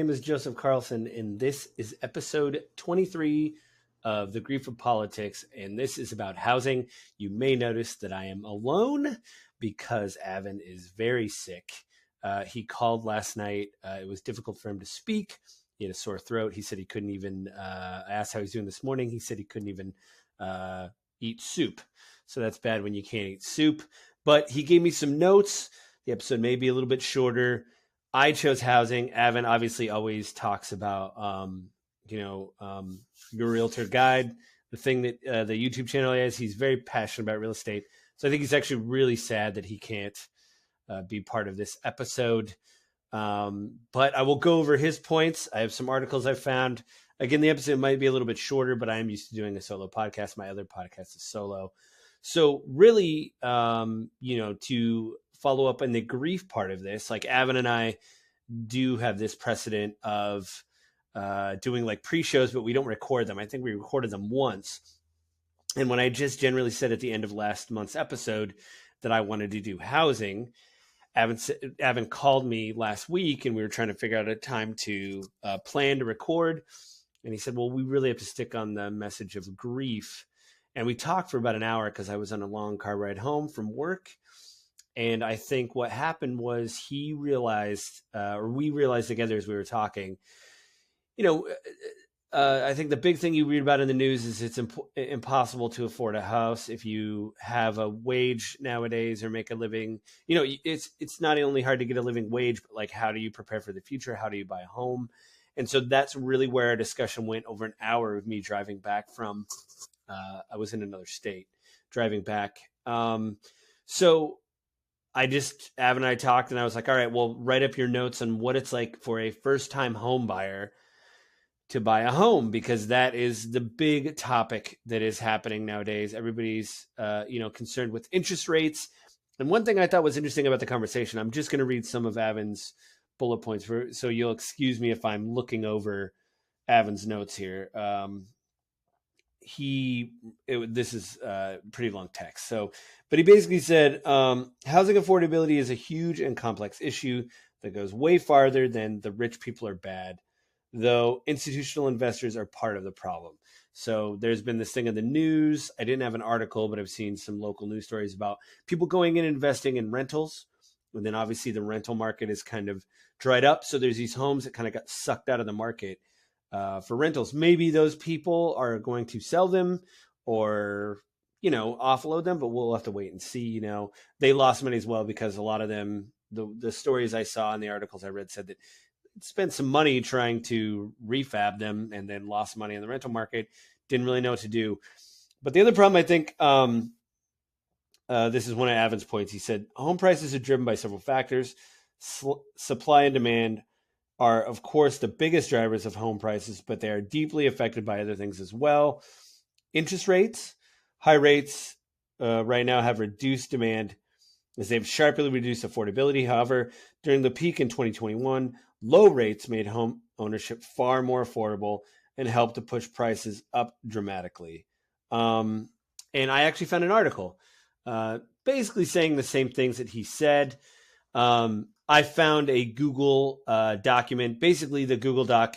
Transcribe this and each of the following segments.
name is Joseph Carlson, and this is episode 23 of The Grief of Politics, and this is about housing. You may notice that I am alone because Avin is very sick. He called last night. It was difficult for him to speak. He had a sore throat. He said he couldn't even, I asked how he's doing this morning. He said he couldn't even eat soup. So that's bad when you can't eat soup. But he gave me some notes. The episode may be a little bit shorter. I chose housing. Avin obviously always talks about, your realtor guide, the thing that the YouTube channel has. He's very passionate about real estate. So I think he's actually really sad that he can't be part of this episode. But I will go over his points. I have some articles I found. Again, the episode might be a little bit shorter, but I am used to doing a solo podcast. My other podcast is solo. So really, to follow up on the grief part of this, like Avin and I do have this precedent of doing like pre-shows, but we don't record them. I think we recorded them once. And when I just generally said at the end of last month's episode that I wanted to do housing, Avin called me last week and we were trying to figure out a time to plan to record. And he said, well, we really have to stick on the message of grief. And we talked for about an hour because I was on a long car ride home from work. And I think what happened was he realized, or we realized together as we were talking, I think the big thing you read about in the news is it's impossible to afford a house if you have a wage nowadays or make a living. It's not only hard to get a living wage, but like, how do you prepare for the future? How do you buy a home? And so that's really where our discussion went over an hour of me driving back from, I was in another state driving back. So Avin and I talked and I was like, all right, well, write up your notes on what it's like for a first-time home buyer to buy a home, because that is the big topic that is happening nowadays. Everybody's, concerned with interest rates. And one thing I thought was interesting about the conversation, I'm just going to read some of Avin's bullet points so you'll excuse me if I'm looking over Avin's notes here. This is a pretty long text. But he basically said, housing affordability is a huge and complex issue that goes way farther than the rich people are bad, though institutional investors are part of the problem. So there's been this thing in the news. I didn't have an article, but I've seen some local news stories about people going in and investing in rentals. And then obviously the rental market is kind of dried up. So there's these homes that kind of got sucked out of the market for rentals. Maybe those people are going to sell them or, offload them, but we'll have to wait and see. They lost money as well because a lot of them, the stories I saw in the articles I read said that spent some money trying to refab them and then lost money in the rental market. Didn't really know what to do. But the other problem, I think, this is one of Avin's points. He said, home prices are driven by several factors. Supply and demand are, of course, the biggest drivers of home prices, but they are deeply affected by other things as well. Interest rates, high rates right now have reduced demand as they've sharply reduced affordability. However, during the peak in 2021, low rates made home ownership far more affordable and helped to push prices up dramatically. And I actually found an article basically saying the same things that he said. I found a Google document, basically the Google Doc,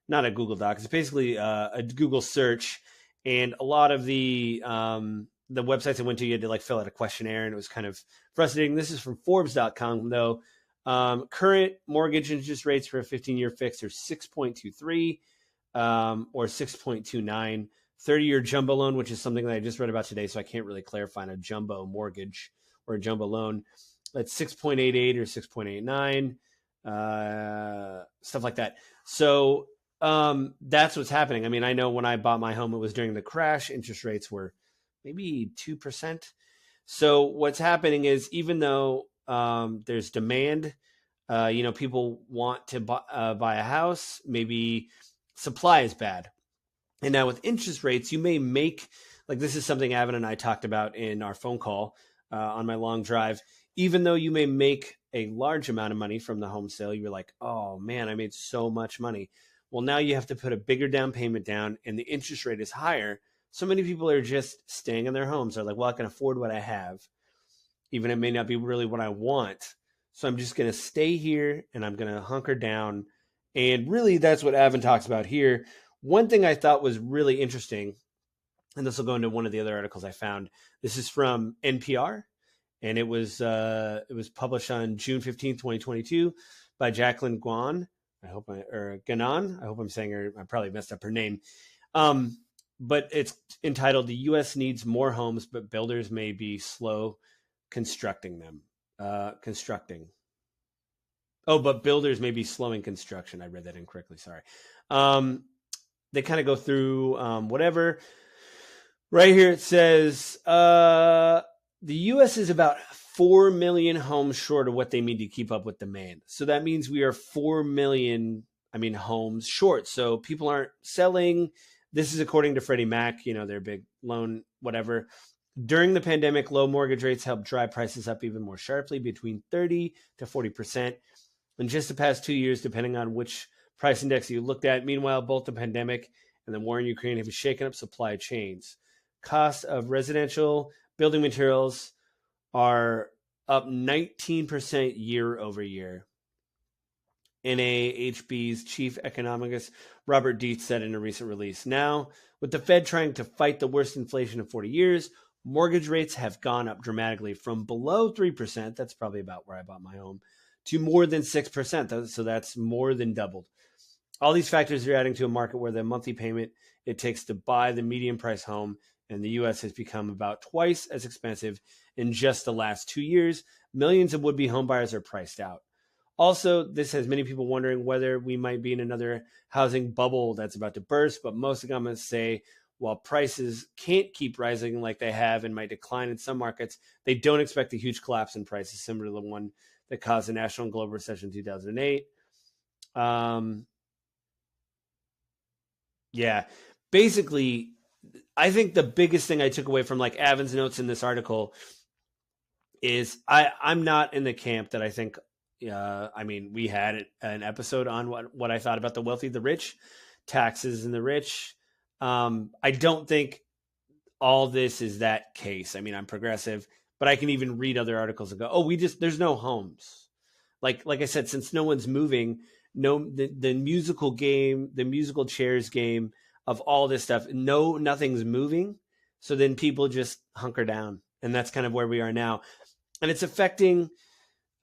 not a Google Doc, it's basically a Google search. And a lot of the websites I went to, you had to fill out a questionnaire, and it was kind of frustrating. This is from Forbes.com, though. Current mortgage interest rates for a 15-year fix are 6.23 or 6.29. 30-year jumbo loan, which is something that I just read about today, so I can't really clarify on a jumbo mortgage or a jumbo loan. That's 6.88 or 6.89, stuff like that. So that's what's happening. I mean, I know when I bought my home, it was during the crash. Interest rates were maybe 2%. So what's happening is, even though there's demand, people want to buy a house, maybe supply is bad. And now with interest rates, you may make, this is something Avin and I talked about in our phone call on my long drive. Even though you may make a large amount of money from the home sale, you're like, oh man, I made so much money. Well, now you have to put a bigger down payment down and the interest rate is higher. So many people are just staying in their homes. They're like, well, I can afford what I have. Even it may not be really what I want. So I'm just going to stay here and I'm going to hunker down And really, that's what Avin talks about here. One thing I thought was really interesting, and this will go into one of the other articles I found. This is from NPR, and it was published on June 15th, 2022, by Jacqueline Guan. Ganon. I hope I'm saying her. I probably messed up her name. But it's entitled "The U.S. Needs More Homes, but Builders May Be Slow Constructing Them." Constructing. Oh, but builders may be slowing construction. I read that incorrectly. Sorry. They kind of go through whatever. Right here it says the U.S. is about 4 million homes short of what they need to keep up with demand. So that means we are 4 million, homes short. So people aren't selling. This is according to Freddie Mac, their big loan, whatever. During the pandemic, low mortgage rates helped drive prices up even more sharply, between 30 to 40%. In just the past 2 years, depending on which price index you looked at. Meanwhile, both the pandemic and the war in Ukraine have shaken up supply chains. Costs of residential building materials are up 19% year over year. NAHB's chief economist Robert Dietz said in a recent release. Now, with the Fed trying to fight the worst inflation in 40 years, mortgage rates have gone up dramatically from below 3%, that's probably about where I bought my home, to more than 6%. So that's more than doubled. All these factors are adding to a market where the monthly payment it takes to buy the median price home in the U.S. has become about twice as expensive in just the last 2 years. Millions of would-be homebuyers are priced out. Also, this has many people wondering whether we might be in another housing bubble that's about to burst, but most economists say while prices can't keep rising like they have and might decline in some markets, they don't expect a huge collapse in prices similar to the one that caused the national and global recession in 2008. Yeah, basically, I think the biggest thing I took away from like Avin's notes in this article is I'm not in the camp that I think. We had an episode on what I thought about the wealthy, the rich, taxes and the rich. I don't think all this is that case. I'm progressive, but I can even read other articles and go, oh, there's no homes. Like I said, since no one's moving, the musical game, the musical chairs game of all this stuff, nothing's moving. So then people just hunker down, and that's kind of where we are now, and it's affecting.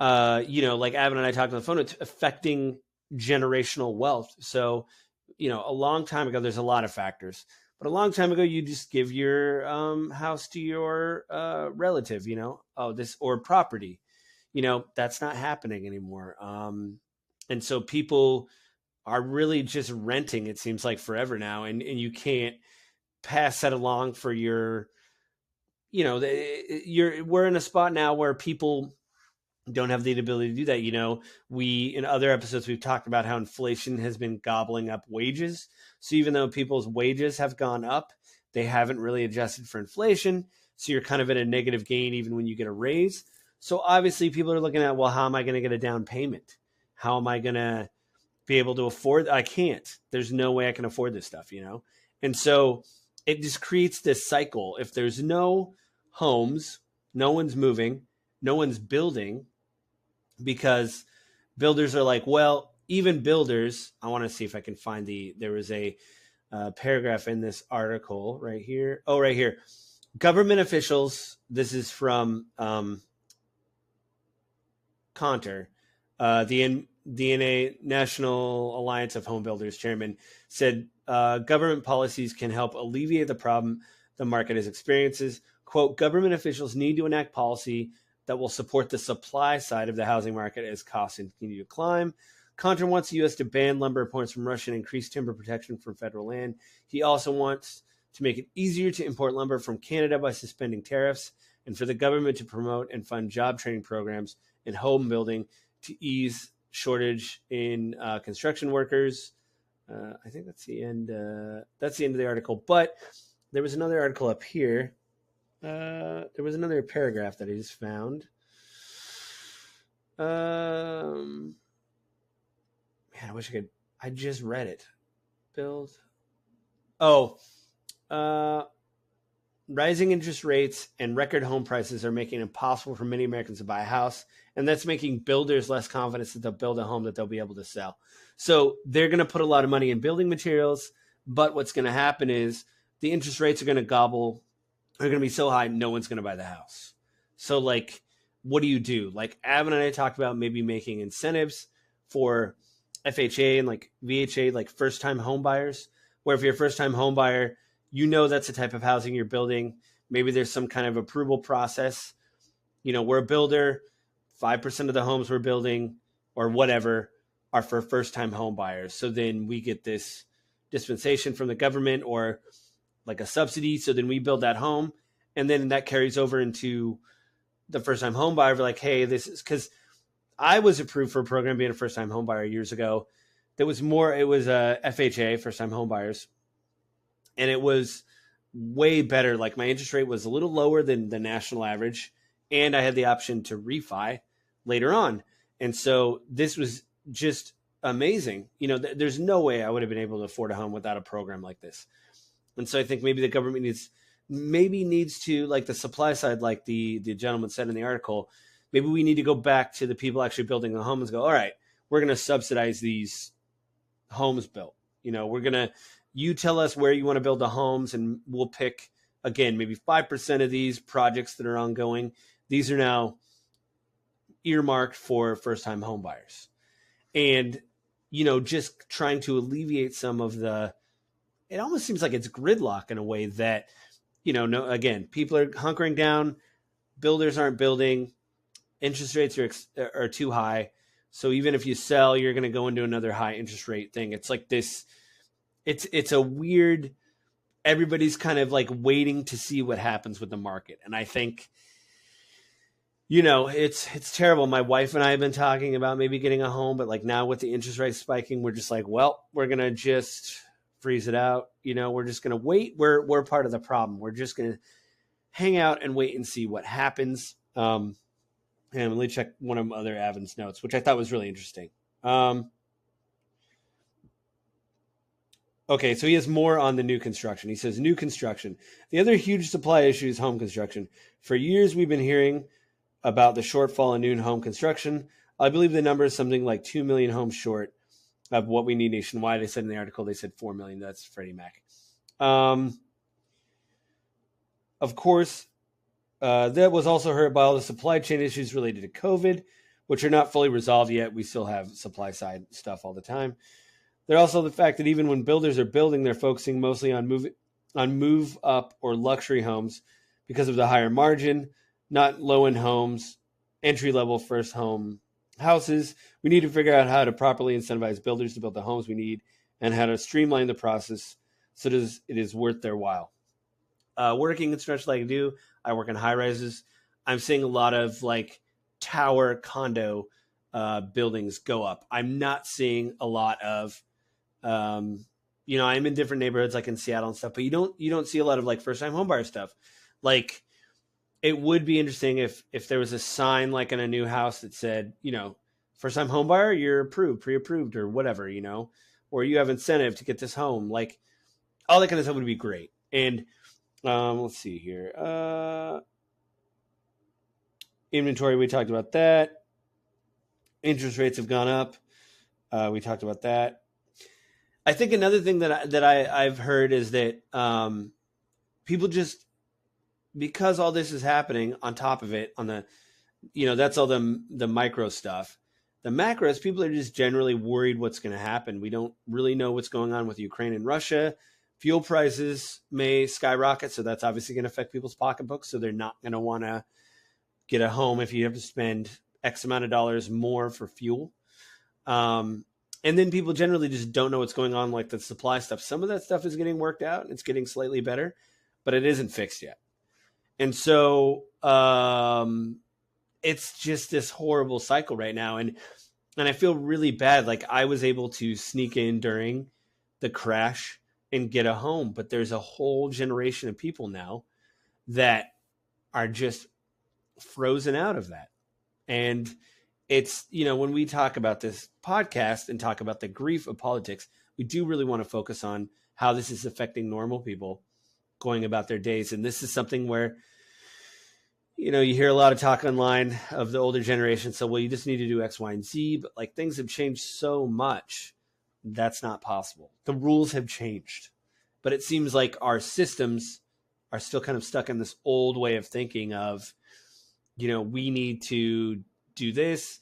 Like Avin and I talked on the phone, it's affecting generational wealth. So, a long time ago, there's a lot of factors, but a long time ago, you just give your house to your relative, or property, that's not happening anymore. And so people are really just renting, it seems like forever now. And you can't pass that along for your, we're in a spot now where people don't have the ability to do that. In other episodes, we've talked about how inflation has been gobbling up wages. So even though people's wages have gone up, they haven't really adjusted for inflation. So you're kind of at a negative gain even when you get a raise. So obviously people are looking at, well, how am I going to get a down payment? How am I going to be able to afford? I can't. There's no way I can afford this stuff, And so it just creates this cycle. If there's no homes, no one's moving, no one's building, because builders are like, well, even builders, I want to see if I can find there was a paragraph in this article right here. Oh, right here. Government officials, this is from Conter, the DNA National Alliance of Home Builders chairman, said government policies can help alleviate the problem the market experiences. Quote, government officials need to enact policy that will support the supply side of the housing market as costs continue to climb. Conter wants the U.S. to ban lumber imports from Russia and increase timber protection from federal land. He also wants to make it easier to import lumber from Canada by suspending tariffs, and for the government to promote and fund job training programs in home building to ease shortage in construction workers. I think that's the end. That's the end of the article. But there was another article up here. There was another paragraph that I just found. Man, I wish I could. I just read it. Build. Oh, rising interest rates and record home prices are making it impossible for many Americans to buy a house. And that's making builders less confident that they'll build a home that they'll be able to sell. So they're going to put a lot of money in building materials. But what's going to happen is the interest rates are going to be so high, no one's going to buy the house. So like, what do you do? Like Avin and I talked about maybe making incentives for FHA and like VHA, like first time home buyers, where if you're a first time home buyer, you know that's the type of housing you're building. Maybe there's some kind of approval process. You know, we're a builder, 5% of the homes we're building or whatever are for first time home buyers. So then we get this dispensation from the government or like a subsidy. So then we build that home and then that carries over into the first time home buyer. We're like, hey, this is because I was approved for a program being a first time home buyer years ago. It was a FHA, first time home buyers. And it was way better. Like my interest rate was a little lower than the national average. And I had the option to refi later on. And so this was just amazing. You know, there's no way I would have been able to afford a home without a program like this. And so I think maybe the government needs to, like the supply side, like the gentleman said in the article, maybe we need to go back to the people actually building the homes and go, all right, we're going to subsidize these homes built. You know, you tell us where you want to build the homes and we'll pick, again, maybe 5% of these projects that are ongoing. These are now earmarked for first-time home buyers. And, you know, just trying to alleviate some of it almost seems like it's gridlock in a way that, you know, no, again, people are hunkering down, builders aren't building, interest rates are too high. So even if you sell, you're going to go into another high interest rate thing. It's like this, it's a weird, everybody's kind of like waiting to see what happens with the market. And I think, you know, it's terrible. My wife and I have been talking about maybe getting a home, but like now with the interest rate spiking, we're just like, well, we're going to just freeze it out. You know, we're just going to wait. We're part of the problem. We're just going to hang out and wait and see what happens. And let me check one of other Avin's notes, which I thought was really interesting. Okay, so he has more on the new construction. He says, new construction. The other huge supply issue is home construction. For years, we've been hearing about the shortfall in new home construction. I believe the number is something like 2 million homes short of what we need nationwide. They said in the article, they said 4 million. That's Freddie Mac. Of course, that was also hurt by all the supply chain issues related to COVID, which are not fully resolved yet. We still have supply side stuff all the time. There's also the fact that even when builders are building, they're focusing mostly on move up or luxury homes because of the higher margin, not low-end homes, entry-level first home houses. We need to figure out how to properly incentivize builders to build the homes we need and how to streamline the process so it is worth their while. Working in construction like I do, I work in high rises. I'm seeing a lot of like tower condo buildings go up. I'm not seeing a lot of, you know, I'm in different neighborhoods like in Seattle and stuff, but you don't see a lot of like first time homebuyer stuff. Like it would be interesting if there was a sign like in a new house that said, you know, first time homebuyer, you're approved, pre-approved or whatever, you know, or you have incentive to get this home. Like all that kind of stuff would be great. And let's see here. Inventory, we talked about that. Interest rates have gone up. We talked about that. I think another thing that I've heard is that people just, because all this is happening on top of it, on the, you know, that's all the micro stuff. The macros, people are just generally worried what's going to happen. We don't really know what's going on with Ukraine and Russia. Fuel prices may skyrocket, so that's obviously going to affect people's pocketbooks. So they're not going to want to get a home if you have to spend X amount of dollars more for fuel. And then people generally just don't know what's going on, like the supply stuff. Some of that stuff is getting worked out. It's getting slightly better, but it isn't fixed yet. And so it's just this horrible cycle right now. And I feel really bad. Like I was able to sneak in during the crash and get a home, but there's a whole generation of people now that are just frozen out of that. And it's, you know, when we talk about this podcast and talk about the grief of politics, we do really want to focus on how this is affecting normal people. going about their days. And this is something where, you hear a lot of talk online of the older generation. So, well, you just need to do X, Y, and Z. But like things have changed so much. That's not possible. The rules have changed. But it seems like our systems are still kind of stuck in this old way of thinking of, we need to do this,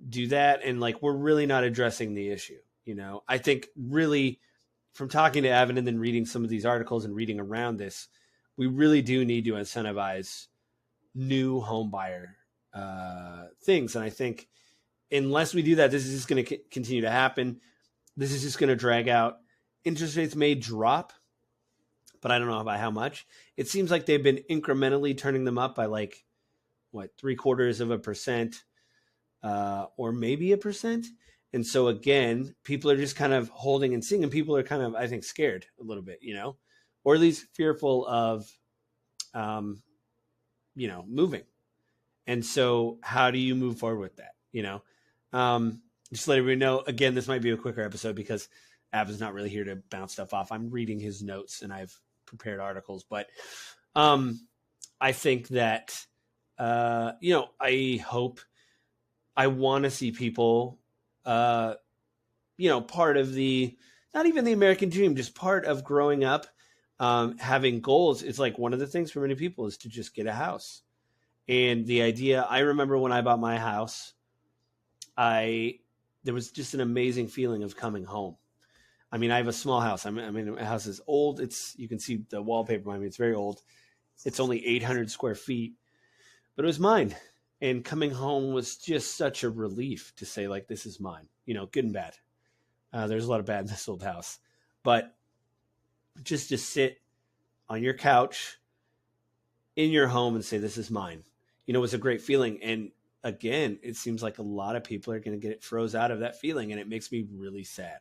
do that. And like, we're really not addressing the issue. I think really from talking to Avin and then reading some of these articles and reading around this, we really do need to incentivize new home buyer things. And I think unless we do that, this is just going to continue to happen. This is just going to drag out. Interest rates may drop, but I don't know by how much. It seems like they've been incrementally turning them up by like, 0.75%, or maybe 1%. And so again, people are just kind of holding and seeing, and people are kind of, I think, scared a little bit, or at least fearful of, moving. And so how do you move forward with that? Just let everybody know, again, this might be a quicker episode because Avin's not really here to bounce stuff off. I'm reading his notes and I've prepared articles, but I think that, I hope, I want to see people, part of the, not even the American dream, just part of growing up, having goals. It's like one of the things for many people is to just get a house. And the idea, I remember when I bought my house, there was just an amazing feeling of coming home. I mean, I have a small house. I mean, my house is old. You can see the wallpaper behind me. It's very old. It's only 800 square feet, but it was mine. And coming home was just such a relief to say, like, this is mine, good and bad. There's a lot of bad in this old house, but just to sit on your couch in your home and say, this is mine, was a great feeling. And again, it seems like a lot of people are going to get froze out of that feeling. And it makes me really sad.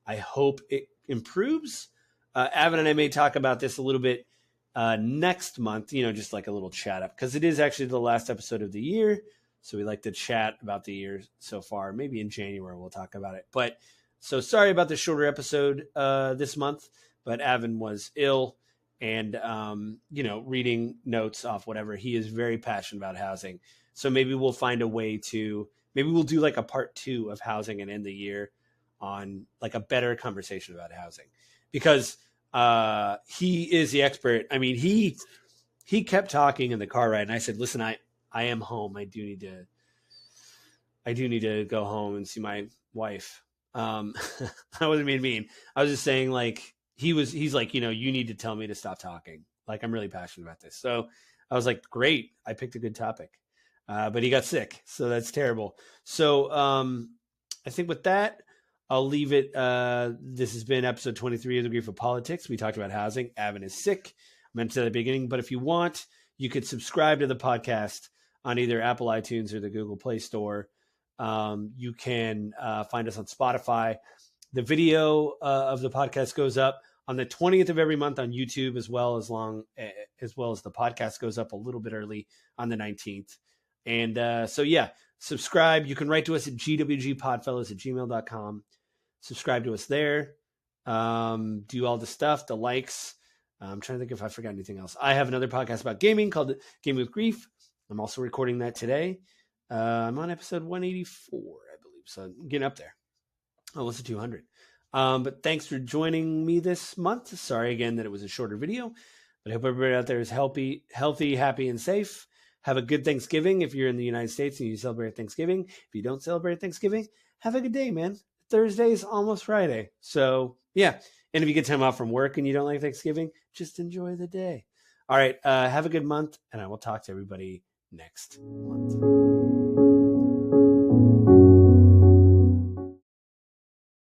I hope it improves. Avin and I may talk about this a little bit next month, just like a little chat up, because it is actually the last episode of the year. So we like to chat about the year so far. Maybe in January we'll talk about it. But so sorry about the shorter episode this month, but Avin was ill and, reading notes off whatever. He is very passionate about housing. So maybe we'll find a way maybe we'll do like a part 2 of housing and end the year on like a better conversation about housing, because he is the expert. I mean, he kept talking in the car ride, and I said, listen, I am home. I do need to go home and see my wife. I wasn't being mean. I was just saying, like, he's like, you need to tell me to stop talking. Like, I'm really passionate about this. So I was like, great. I picked a good topic. But he got sick, so that's terrible. So I think with that, I'll leave it. This has been episode 23 of The Grief of Politics. We talked about housing. Avin is sick. I mentioned at the beginning, but if you want, you could subscribe to the podcast on either Apple iTunes or the Google Play Store. You can find us on Spotify. The video of the podcast goes up on the 20th of every month on YouTube, as well as the podcast goes up a little bit early on the 19th. And so, yeah, subscribe. You can write to us at gwgpodfellows@gmail.com. Subscribe to us there. Do all the stuff, the likes. I'm trying to think if I forgot anything else. I have another podcast about gaming called Gaming with Grief. I'm also recording that today. I'm on episode 184, I believe. So I'm getting up there. Almost to 200. But thanks for joining me this month. Sorry again that it was a shorter video, but I hope everybody out there is healthy, happy, and safe. Have a good Thanksgiving if you're in the United States and you celebrate Thanksgiving. If you don't celebrate Thanksgiving, have a good day, man. Thursday is almost Friday. So, yeah. And if you get time off from work and you don't like Thanksgiving, just enjoy the day. All right. Have a good month, and I will talk to everybody next month.